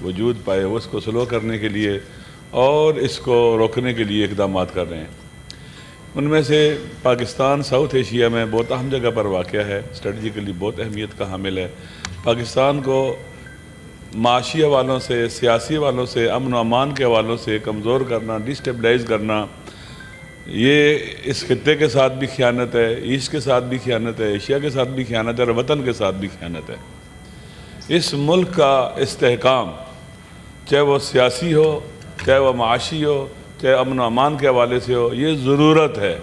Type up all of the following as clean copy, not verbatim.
وجود پائے وہ اس کو سلو کرنے کے لیے اور اس کو روکنے کے لیے اقدامات کر رہے ہیں۔ ان میں سے پاکستان ساؤتھ ایشیا میں بہت اہم جگہ پر واقع ہے، اسٹریٹجیکلی بہت اہمیت کا حامل ہے۔ پاکستان کو معاشی حوالوں سے، سیاسی حوالوں سے، امن و امان کے حوالوں سے کمزور کرنا، ڈسٹیبلائز کرنا، یہ اس خطے کے ساتھ بھی خیانت ہے، ایسٹ کے ساتھ بھی خیانت ہے، ایشیا کے ساتھ بھی خیانت ہے اور وطن کے ساتھ بھی خیانت ہے۔ اس ملک کا استحکام، چاہے وہ سیاسی ہو، چاہے وہ معاشی ہو، چاہے امن و امان کے حوالے سے ہو، یہ ضرورت ہے۔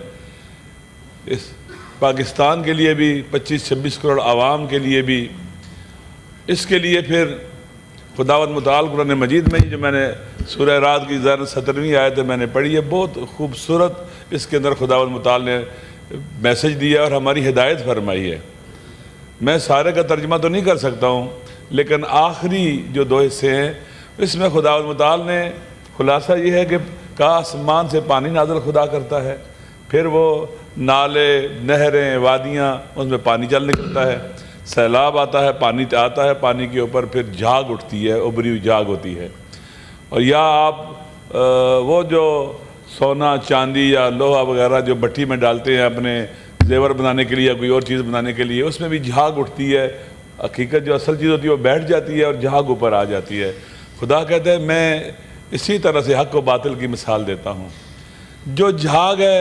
اس پاکستان کے لیے بھی، 25-26 کروڑ عوام کے لیے بھی، اس کے لیے پھر خداوند متعال قرآن مجید میں ہی جو میں نے سورہ رعد کی 17ویں آیت میں نے پڑھی ہے، بہت خوبصورت اس کے اندر خداوند متعال نے میسج دیا اور ہماری ہدایت فرمائی ہے۔ میں سارے کا ترجمہ تو نہیں کر سکتا ہوں، لیکن آخری جو 2 حصے ہیں اس میں خداوند متعال نے خلاصہ یہ ہے کہ آسمان سے پانی نازل خدا کرتا ہے، پھر وہ نالے، نہریں، وادیاں، اس میں پانی چل نکلتا ہے، سیلاب آتا ہے، پانی آتا ہے، پانی کے اوپر پھر جھاگ اٹھتی ہے، ابری ہوئی جھاگ ہوتی ہے۔ اور یا آپ وہ جو سونا، چاندی یا لوہا وغیرہ جو بھٹی میں ڈالتے ہیں اپنے زیور بنانے کے لیے یا کوئی اور چیز بنانے کے لیے، اس میں بھی جھاگ اٹھتی ہے، حقیقت جو اصل چیز ہوتی ہے وہ بیٹھ جاتی ہے اور جھاگ اوپر آ جاتی ہے۔ خدا کہتا ہے میں اسی طرح سے حق و باطل کی مثال دیتا ہوں۔ جو جھاگ ہے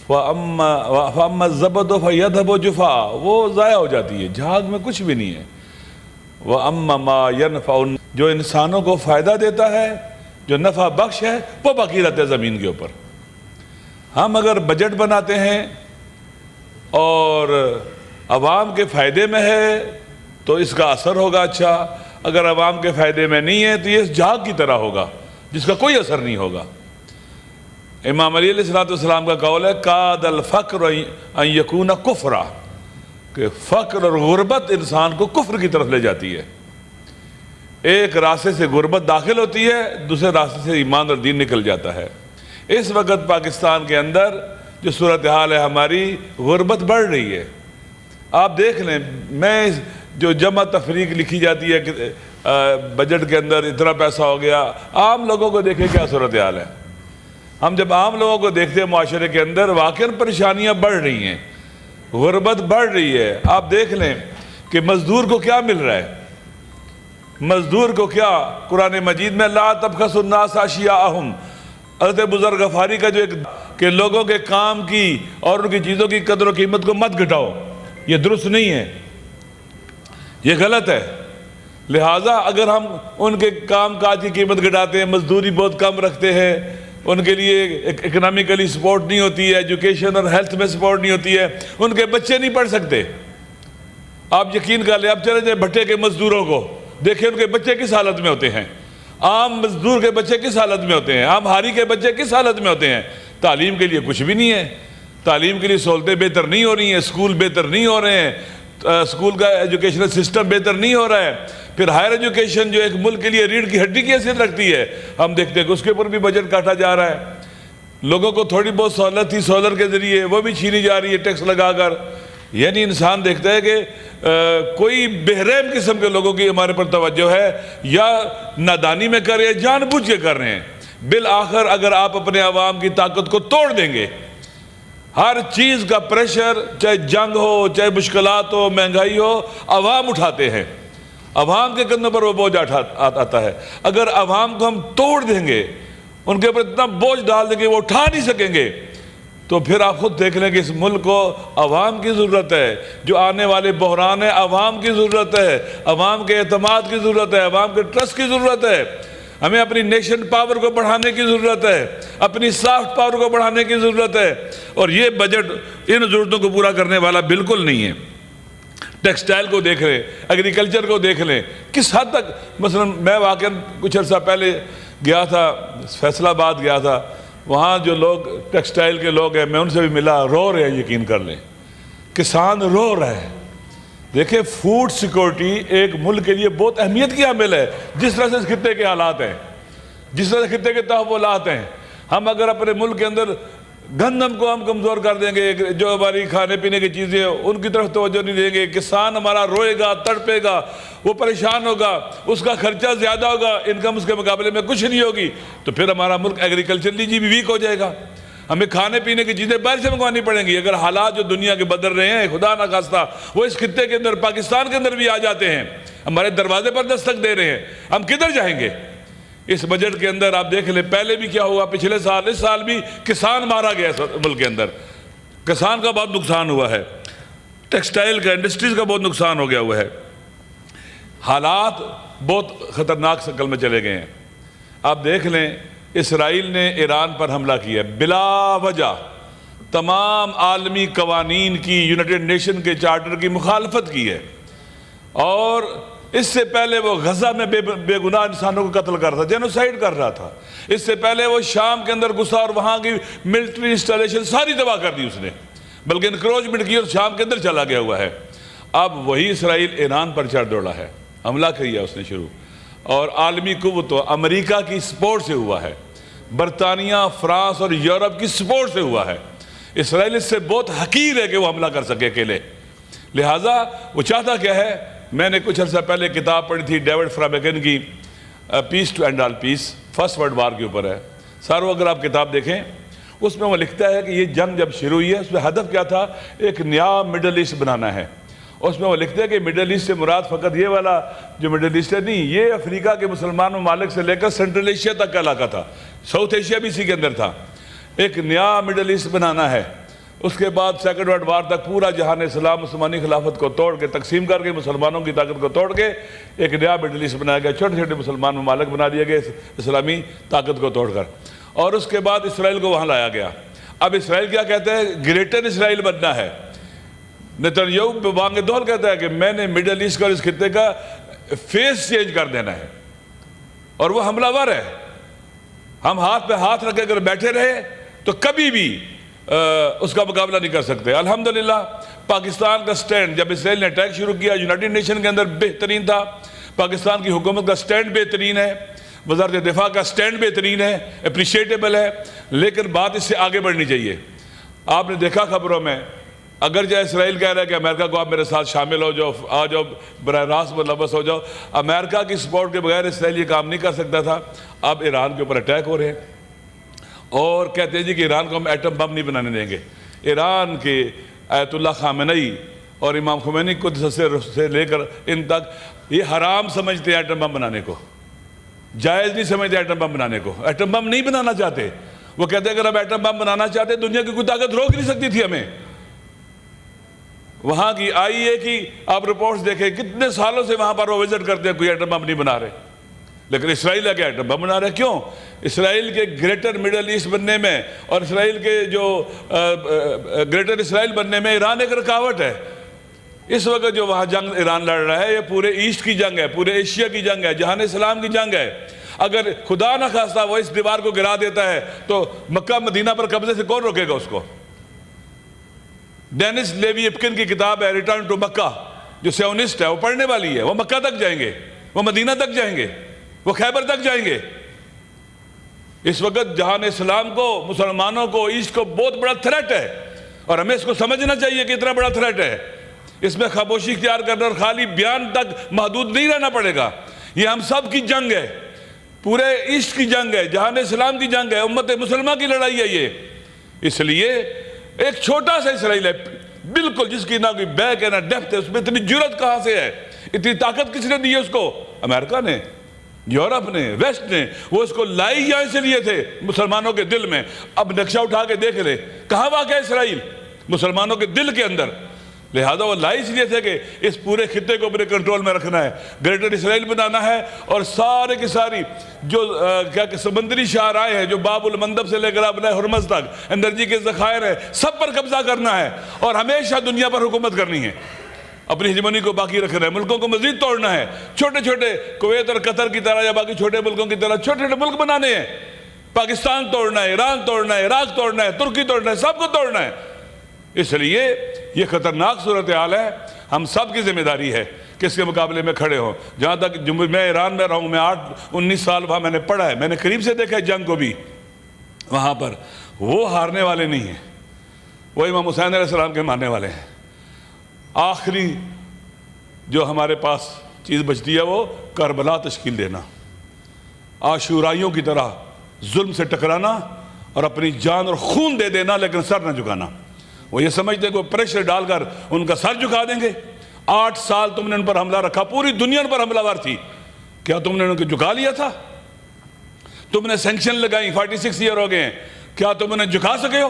فَأَمَّا الزَّبَدُ فَيَذْهَبُ جُفَاءً، وہ ضائع ہو جاتی ہے، جھاگ میں کچھ بھی نہیں ہے۔ وَأَمَّا مَا يَنْفَعُ، جو انسانوں کو فائدہ دیتا ہے، جو نفع بخش ہے، وہ باقی رہتا ہے زمین کے اوپر۔ ہم اگر بجٹ بناتے ہیں اور عوام کے فائدے میں ہے تو اس کا اثر ہوگا اچھا، اگر عوام کے فائدے میں نہیں ہے تو یہ اس جھاگ کی طرح ہوگا جس کا کوئی اثر نہیں ہوگا۔ امام علی علیہ السلام کا قول ہے کاد الفقر ان یکون کفرا، کہ فقر اور غربت انسان کو کفر کی طرف لے جاتی ہے۔ ایک راستے سے غربت داخل ہوتی ہے، دوسرے راستے سے ایمان اور دین نکل جاتا ہے۔ اس وقت پاکستان کے اندر جو صورتحال ہے ہماری، غربت بڑھ رہی ہے۔ آپ دیکھ لیں، میں جو جمع تفریق لکھی جاتی ہے کہ بجٹ کے اندر اتنا پیسہ ہو گیا، عام لوگوں کو دیکھیں کیا صورتحال ہے۔ ہم جب عام لوگوں کو دیکھتے ہیں معاشرے کے اندر، واقعاً پریشانیاں بڑھ رہی ہیں، غربت بڑھ رہی ہے۔ آپ دیکھ لیں کہ مزدور کو کیا مل رہا ہے، مزدور کو کیا، قرآن مجید میں لا تبخسوا الناس اشیاءہم، حضرت بزرگ غفاری کا جو ایک کہ لوگوں کے کام کی اور ان کی چیزوں کی قدر و قیمت کو مت گھٹاؤ، یہ درست نہیں ہے، یہ غلط ہے۔ لہٰذا اگر ہم ان کے کام کاج کی قیمت گھٹاتے ہیں، مزدوری بہت کم رکھتے ہیں، ان کے لیے اکنامکلی سپورٹ نہیں ہوتی ہے، ایجوکیشن اور ہیلتھ میں سپورٹ نہیں ہوتی ہے، ان کے بچے نہیں پڑھ سکتے۔ آپ یقین کر لیں، آپ چلے جائیں بھٹے کے مزدوروں کو دیکھیں، ان کے بچے کس حالت میں ہوتے ہیں، عام مزدور کے بچے کس حالت میں ہوتے ہیں، عام ہاری کے بچے کس حالت میں ہوتے ہیں۔ تعلیم کے لیے کچھ بھی نہیں ہے، تعلیم کے لیے سہولتیں بہتر نہیں ہو رہی ہیں، اسکول بہتر نہیں ہو رہے ہیں، اسکول کا ایجوکیشنل سسٹم بہتر نہیں ہو رہا ہے۔ پھر ہائر ایجوکیشن جو ایک ملک کے لیے ریڑھ کی ہڈی کی حیثیت رکھتی ہے، ہم دیکھتے ہیں کہ اس کے اوپر بھی بجٹ کاٹا جا رہا ہے۔ لوگوں کو تھوڑی بہت سہولت تھی سولر کے ذریعے، وہ بھی چھینی جا رہی ہے ٹیکس لگا کر۔ یعنی انسان دیکھتا ہے کہ کوئی بہرحم قسم کے لوگوں کی ہمارے پر توجہ ہے، یا نادانی میں کر رہے ہیں، جان بوجھ کے کر رہے ہیں۔ بالآخر اگر آپ اپنے عوام کی طاقت کو توڑ دیں گے، ہر چیز کا پریشر، چاہے جنگ ہو، چاہے مشکلات ہو، مہنگائی ہو، عوام اٹھاتے ہیں، عوام کے کندھوں پر وہ بوجھ آتا ہے۔ اگر عوام کو ہم توڑ دیں گے، ان کے اوپر اتنا بوجھ ڈال دیں گے وہ اٹھا نہیں سکیں گے، تو پھر آپ خود دیکھ لیں کہ اس ملک کو عوام کی ضرورت ہے۔ جو آنے والے بحران ہے، عوام کی ضرورت ہے، عوام کے اعتماد کی ضرورت ہے، عوام کے ٹرسٹ کی ضرورت ہے۔ ہمیں اپنی نیشن پاور کو بڑھانے کی ضرورت ہے، اپنی سافٹ پاور کو بڑھانے کی ضرورت ہے، اور یہ بجٹ ان ضرورتوں کو پورا کرنے والا بالکل نہیں ہے۔ ٹیکسٹائل کو دیکھ لیں، ایگریکلچر کو دیکھ لیں، کس حد تک، مثلا میں واقعاً کچھ عرصہ پہلے گیا تھا، فیصل آباد گیا تھا، وہاں جو لوگ ٹیکسٹائل کے لوگ ہیں، میں ان سے بھی ملا، رو رہے ہیں، یقین کر لیں، کسان رو رہے ہیں۔ دیکھیں، فوڈ سیکورٹی ایک ملک کے لیے بہت اہمیت کی حامل ہے، جس طرح سے اس خطے کے حالات ہیں، جس طرح سے خطے کے تحولات ہیں۔ ہم اگر اپنے ملک کے اندر گندم کو ہم کمزور کر دیں گے، جو ہماری کھانے پینے کی چیزیں ان کی طرف توجہ نہیں دیں گے، کسان ہمارا روئے گا، تڑپے گا، وہ پریشان ہوگا، اس کا خرچہ زیادہ ہوگا، انکم اس کے مقابلے میں کچھ نہیں ہوگی، تو پھر ہمارا ملک ایگریکلچرلی بھی ویک ہو جائے گا، ہمیں کھانے پینے کی چیزیں باہر سے منگوانی پڑیں گی۔ اگر حالات جو دنیا کے بدل رہے ہیں خدا نہ خواستہ وہ اس خطے کے اندر پاکستان کے اندر بھی آ جاتے ہیں، ہمارے دروازے پر دستک دے رہے ہیں، ہم کدھر جائیں گے؟ اس بجٹ کے اندر آپ دیکھ لیں پہلے بھی کیا ہوا، پچھلے سال، اس سال بھی کسان مارا گیا اس ملک کے اندر، کسان کا بہت نقصان ہوا ہے، ٹیکسٹائل کا، انڈسٹریز کا بہت نقصان ہو گیا ہوا ہے، حالات بہت خطرناک شکل میں چلے گئے ہیں۔ آپ دیکھ لیں اسرائیل نے ایران پر حملہ کیا بلا وجہ، تمام عالمی قوانین کی، یونائٹڈ نیشن کے چارٹر کی مخالفت کی ہے، اور اس سے پہلے وہ غزہ میں بے گناہ انسانوں کو قتل کر رہا تھا، جینوسائیڈ کر رہا تھا، اس سے پہلے وہ شام کے اندر گھسا اور وہاں کی ملٹری انسٹالیشن ساری تباہ کر دی اس نے، بلکہ انکروچمنٹ کی اور شام کے اندر چلا گیا ہوا ہے۔ اب وہی اسرائیل ایران پر چڑھ دوڑا ہے، حملہ کیا اس نے شروع، اور عالمی قوتوں، امریکہ کی سپورٹ سے ہوا ہے، برطانیہ، فرانس اور یورپ کی سپورٹ سے ہوا ہے۔ اسرائیل اس سے بہت حقیر ہے کہ وہ حملہ کر سکے اکیلے، لہٰذا وہ چاہتا کیا ہے؟ میں نے کچھ عرصہ پہلے کتاب پڑھی تھی ڈیوڈ فرابیگن کی، peace to end all peace, first world war کے اوپر ہے۔ ساروں اگر آپ کتاب دیکھیں اس میں وہ لکھتا ہے کہ یہ جنگ جب شروع ہوئی ہے اس میں ہدف کیا تھا؟ ایک نیا مڈل ایسٹ بنانا ہے۔ اس میں وہ لکھتے ہیں کہ مڈل ایسٹ سے مراد فقط یہ والا جو مڈل ایسٹ ہے نہیں، یہ افریقہ کے مسلمان ممالک سے لے کر سینٹرل ایشیا تک کا علاقہ تھا، ساؤتھ ایشیا بھی اسی کے اندر تھا۔ ایک نیا مڈل ایسٹ بنانا ہے۔ اس کے بعد سیکنڈ ورلڈ وار تک پورا جہان اسلام مسلمانی خلافت کو توڑ کے، تقسیم کر کے، مسلمانوں کی طاقت کو توڑ کے ایک نیا مڈل ایسٹ بنایا گیا، چھوٹے چھوٹے مسلمان ممالک بنا دیے گئے اسلامی طاقت کو توڑ کر، اور اس کے بعد اسرائیل کو وہاں لایا گیا۔ اب اسرائیل کیا کہتے ہیں؟ گریٹر اسرائیل بننا ہے۔ نیتنیاہو بانگ دول کہتا ہے کہ میں نے مڈل ایسٹ کا اس خطے کا فیس چینج کر دینا ہے، اور وہ حملہ ور ہے۔ ہم ہاتھ پہ ہاتھ رکھ کے اگر بیٹھے رہے تو کبھی بھی اس کا مقابلہ نہیں کر سکتے۔ الحمدللہ پاکستان کا سٹینڈ جب اسرائیل نے اٹیک شروع کیا یونائٹڈ نیشن کے اندر بہترین تھا، پاکستان کی حکومت کا سٹینڈ بہترین ہے، وزارت دفاع کا سٹینڈ بہترین ہے، اپریشیٹیبل ہے، لیکن بات اس سے آگے بڑھنی چاہیے۔ آپ نے دیکھا خبروں میں، اگر جائے اسرائیل کہہ رہا ہے کہ امریکہ کو آپ میرے ساتھ شامل ہو جاؤ، آ جاؤ، براہ راست ملوث ہو جاؤ، امریکہ کی سپورٹ کے بغیر اسرائیل یہ کام نہیں کر سکتا تھا۔ اب ایران کے اوپر اٹیک ہو رہے ہیں اور کہتے ہیں جی کہ ایران کو ہم ایٹم بم نہیں بنانے دیں گے۔ ایران کے آیت اللہ خامنئی اور امام خمینی قدس سے لے کر ان تک یہ حرام سمجھتے ہیں ایٹم بم بنانے کو، جائز نہیں سمجھتے ایٹم بم بنانے کو، ایٹم بم نہیں بنانا چاہتے۔ وہ کہتے ہیں اگر ہم ایٹم بم بنانا چاہتے دنیا کی کوئی طاقت روک نہیں سکتی تھی ہمیں۔ وہاں کی IAEA کی آپ رپورٹس دیکھیں، کتنے سالوں سے وہاں پر وہ وزٹ کرتے ہیں، کوئی ایٹم بم نہیں بنا رہے، لیکن اسرائیل ہے کہ ایٹم بم بنا رہے۔ کیوں؟ اسرائیل کے گریٹر مڈل ایسٹ بننے میں اور اسرائیل کے جو گریٹر اسرائیل بننے میں ایران ایک رکاوٹ ہے۔ اس وقت جو وہاں جنگ ایران لڑ رہا ہے یہ پورے ایسٹ کی جنگ ہے، پورے ایشیا کی جنگ ہے، جہان اسلام کی جنگ ہے۔ اگر خدا نہ خواستہ وہ اس دیوار کو گرا دیتا ہے تو مکہ مدینہ پر قبضے سے کون روکے گا اس کو؟ ڈینس لیوی اپکن کی کتاب ہے ریٹرن ٹو مکہ، جو سیونسٹ ہے وہ پڑھنے والی ہے۔ وہ مکہ تک جائیں گے، وہ مدینہ تک جائیں گے، وہ خیبر تک جائیں گے۔ اس وقت جہان اسلام کو، مسلمانوں کو، ایسٹ کو بہت بڑا تھریٹ ہے، اور ہمیں اس کو سمجھنا چاہیے کہ اتنا بڑا تھریٹ ہے۔ اس میں خاموشی اختیار کرنا اور خالی بیان تک محدود نہیں رہنا پڑے گا۔ یہ ہم سب کی جنگ ہے، پورے ایسٹ کی جنگ ہے، جہان اسلام کی جنگ ہے، امت مسلمہ کی لڑائی ہے یہ۔ اس لیے ایک چھوٹا سا اسرائیل ہے بالکل، جس کی نہ کوئی بیک ہے نہ ڈیپتھ ہے، اس میں اتنی جرت کہاں سے ہے؟ اتنی طاقت کس نے دی ہے اس کو؟ امریکہ نے، یورپ نے، ویسٹ نے۔ وہ اس کو لائی یہاں سے لیے تھے مسلمانوں کے دل میں۔ اب نقشہ اٹھا کے دیکھ لے کہاں واقع ہے اسرائیل؟ مسلمانوں کے دل کے اندر۔ لہذا وہ لائی اس لیے تھے کہ اس پورے خطے کو اپنے کنٹرول میں رکھنا ہے، گریٹر اسرائیل بنانا ہے، اور سارے کی ساری جو سمندری شاہراہیں ہیں، جو باب المندب سے لے کر اپنے ہرمز تک انرجی کے ذخائر ہیں، سب پر قبضہ کرنا ہے اور ہمیشہ دنیا پر حکومت کرنی ہے، اپنی ہیجمونی کو باقی رکھنا ہے، ملکوں کو مزید توڑنا ہے، چھوٹے چھوٹے کویت اور قطر کی طرح یا باقی چھوٹے ملکوں کی طرح چھوٹے چھوٹے ملک بنانے ہیں۔ پاکستان توڑنا ہے، ایران توڑنا ہے، عراق توڑنا ہے، ترکی توڑنا ہے، سب کو توڑنا ہے۔ اس لیے یہ خطرناک صورتحال ہے، ہم سب کی ذمہ داری ہے کہ اس کے مقابلے میں کھڑے ہوں۔ جہاں تک میں ایران میں رہا ہوں، میں 8-19 سال وہاں میں نے پڑھا ہے، میں نے قریب سے دیکھا ہے جنگ کو بھی وہاں پر۔ وہ ہارنے والے نہیں ہیں، وہ امام حسین علیہ السلام کے ماننے والے ہیں۔ آخری جو ہمارے پاس چیز بچتی ہے وہ کربلا تشکیل دینا، عاشورائیوں کی طرح ظلم سے ٹکرانا اور اپنی جان اور خون دے دینا، لیکن سر نہ جھکانا۔ وہ یہ سمجھتے کہ وہ پریشر ڈال کر ان کا سر جھکا دیں گے۔ 8 سال تم نے ان پر حملہ رکھا، پوری دنیا ان پر حملہ ور تھی، کیا تم نے ان کو جھکا لیا تھا؟ تم نے سینکشن لگائی، 46 ایئر ہو گئے ہیں، کیا تم انہیں جھکا سکے ہو،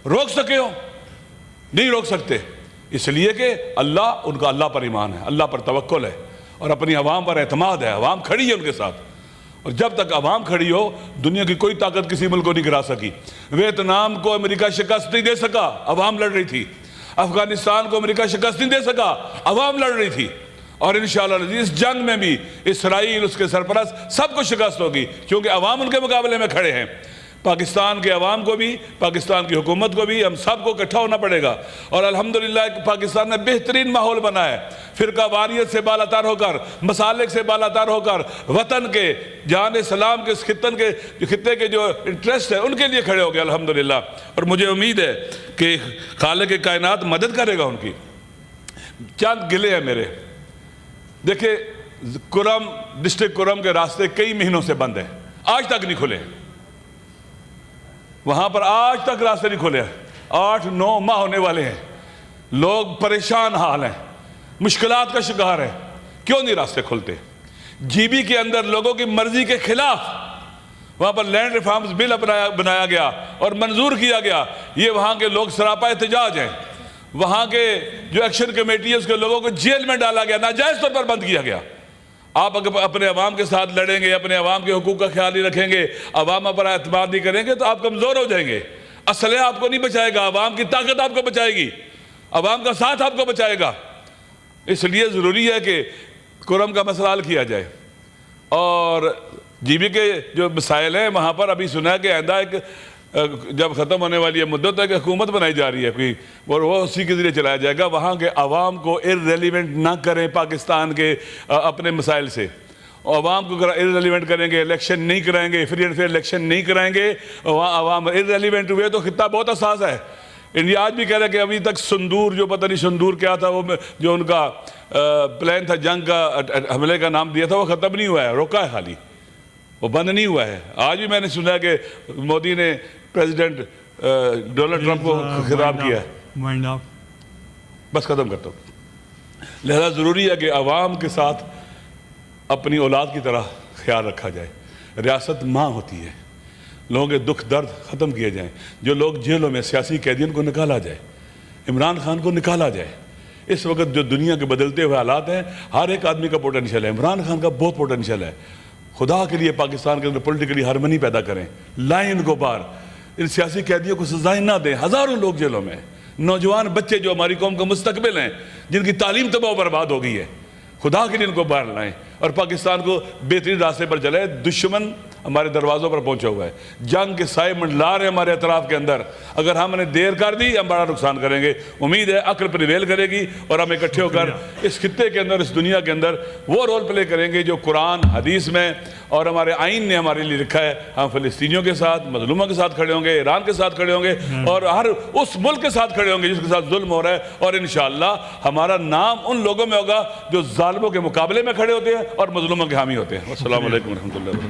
روک سکے ہو؟ نہیں روک سکتے، اس لیے کہ اللہ، ان کا اللہ پر ایمان ہے، اللہ پر توکل ہے اور اپنی عوام پر اعتماد ہے، عوام کھڑی ہے ان کے ساتھ۔ اور جب تک عوام کھڑی ہو، دنیا کی کوئی طاقت کسی ملک کو نہیں گرا سکی۔ ویتنام کو امریکہ شکست نہیں دے سکا، عوام لڑ رہی تھی۔ افغانستان کو امریکہ شکست نہیں دے سکا، عوام لڑ رہی تھی۔ اور انشاءاللہ اس جنگ میں بھی اسرائیل، اس کے سرپرست، سب کو شکست ہوگی، کیونکہ عوام ان کے مقابلے میں کھڑے ہیں۔ پاکستان کے عوام کو بھی، پاکستان کی حکومت کو بھی، ہم سب کو اکٹھا ہونا پڑے گا۔ اور الحمدللہ پاکستان میں بہترین ماحول بنا ہے، فرقہ واریت سے بالاتر ہو کر، مسالک سے بالاتر ہو کر، وطن کے، جان اسلام کے، خطے کے جو انٹرسٹ ہے ان کے لیے کھڑے ہو گئے الحمدللہ۔ اور مجھے امید ہے کہ خالق کائنات مدد کرے گا ان کی۔ چند گلے ہیں میرے، دیکھیں کرم، ڈسٹرکٹ کرم کے راستے کئی مہینوں سے بند ہیں، آج تک نہیں کھلے، وہاں پر آج تک راستے نہیں کھلے، 8-9 ماہ ہونے والے ہیں، لوگ پریشان حال ہیں، مشکلات کا شکار ہیں، کیوں نہیں راستے کھلتے؟ جی بی کے اندر لوگوں کی مرضی کے خلاف وہاں پر لینڈ ریفارمز بل بنایا گیا اور منظور کیا گیا، یہ وہاں کے لوگ سراپا احتجاج ہیں، وہاں کے جو ایکشن کمیٹی ہے اس کے لوگوں کو جیل میں ڈالا گیا، ناجائز طور پر بند کیا گیا۔ آپ اپنے عوام کے ساتھ لڑیں گے، اپنے عوام کے حقوق کا خیال نہیں رکھیں گے، عوام پر اعتماد نہیں کریں گے تو آپ کمزور ہو جائیں گے۔ اسلحہ آپ کو نہیں بچائے گا، عوام کی طاقت آپ کو بچائے گی، عوام کا ساتھ آپ کو بچائے گا۔ اس لیے ضروری ہے کہ کرم کا مسئلہ حل کیا جائے۔ اور جی بی کے جو مسائل ہیں وہاں پر ابھی سنا ہے کہ آئندہ ایک جب ختم ہونے والی ہے مدت ہے کہ حکومت بنائی جا رہی ہے کوئی، اور وہ اسی کے ذریعے چلایا جائے گا۔ وہاں کے عوام کو ارریلیونٹ نہ کریں پاکستان کے اپنے مسائل سے، عوام کو ارریلیونٹ کریں گے، الیکشن نہیں کرائیں گے، فری اینڈ فیئر الیکشن نہیں کرائیں گے، وہاں عوام ارریلیونٹ ہوئے تو خطہ بہت حساس ہے۔ انڈیا آج بھی کہہ رہا ہے کہ ابھی تک سندور، جو پتہ نہیں سندور کیا تھا، وہ جو ان کا پلان تھا جنگ کا، حملے کا نام دیا تھا، وہ ختم نہیں ہوا ہے، روکا ہے خالی، وہ بند نہیں ہوا ہے۔ آج بھی میں نے سنا ہے کہ مودی نے پریزیڈنٹ ڈونلڈ ٹرمپ کو خطاب کیا ہے۔ بس ختم کرتا ہوں۔ لہذا ضروری ہے کہ عوام کے ساتھ اپنی اولاد کی طرح خیال رکھا جائے۔ ریاست ماں ہوتی ہے، لوگوں کے دکھ درد ختم کیے جائیں، جو لوگ جیلوں میں سیاسی قیدیوں کو نکالا جائے، عمران خان کو نکالا جائے۔ اس وقت جو دنیا کے بدلتے ہوئے حالات ہیں، ہر ایک آدمی کا پوٹینشیل ہے، عمران خان کا بہت پوٹینشیل ہے۔ خدا کے لیے پاکستان کے اندر پولیٹیکلی ہارمنی پیدا کریں، لائیں ان کو باہر، ان سیاسی قیدیوں کو سزائیں نہ دیں۔ ہزاروں لوگ جیلوں میں، نوجوان بچے جو ہماری قوم کا مستقبل ہیں، جن کی تعلیم تباہ و برباد ہو گئی ہے، خدا کے لیے ان کو باہر لائیں اور پاکستان کو بہترین راستے پر چلائیں۔ دشمن ہمارے دروازوں پر پہنچا ہوا ہے، جنگ کے سائے منڈلا رہے ہیں ہمارے اطراف کے اندر، اگر ہم نے دیر کر دی ہم بڑا نقصان کریں گے۔ امید ہے عقل پریویل کرے گی اور ہم اکٹھے ہو کر اس خطے کے اندر، اس دنیا کے اندر وہ رول پلے کریں گے جو قرآن حدیث میں اور ہمارے آئین نے ہمارے لیے لکھا ہے۔ ہم فلسطینیوں کے ساتھ، مظلوموں کے ساتھ کھڑے ہوں گے، ایران کے ساتھ کھڑے ہوں گے اور ہر اس ملک کے ساتھ کھڑے ہوں گے جس کے ساتھ ظلم ہو رہا ہے، اور انشاءاللہ ہمارا نام ان لوگوں میں ہوگا جو ظالموں کے مقابلے میں کھڑے ہوتے ہیں اور مظلوموں کے حامی ہوتے ہیں۔ السلام علیکم ورحمۃ اللہ وبرکاتہ۔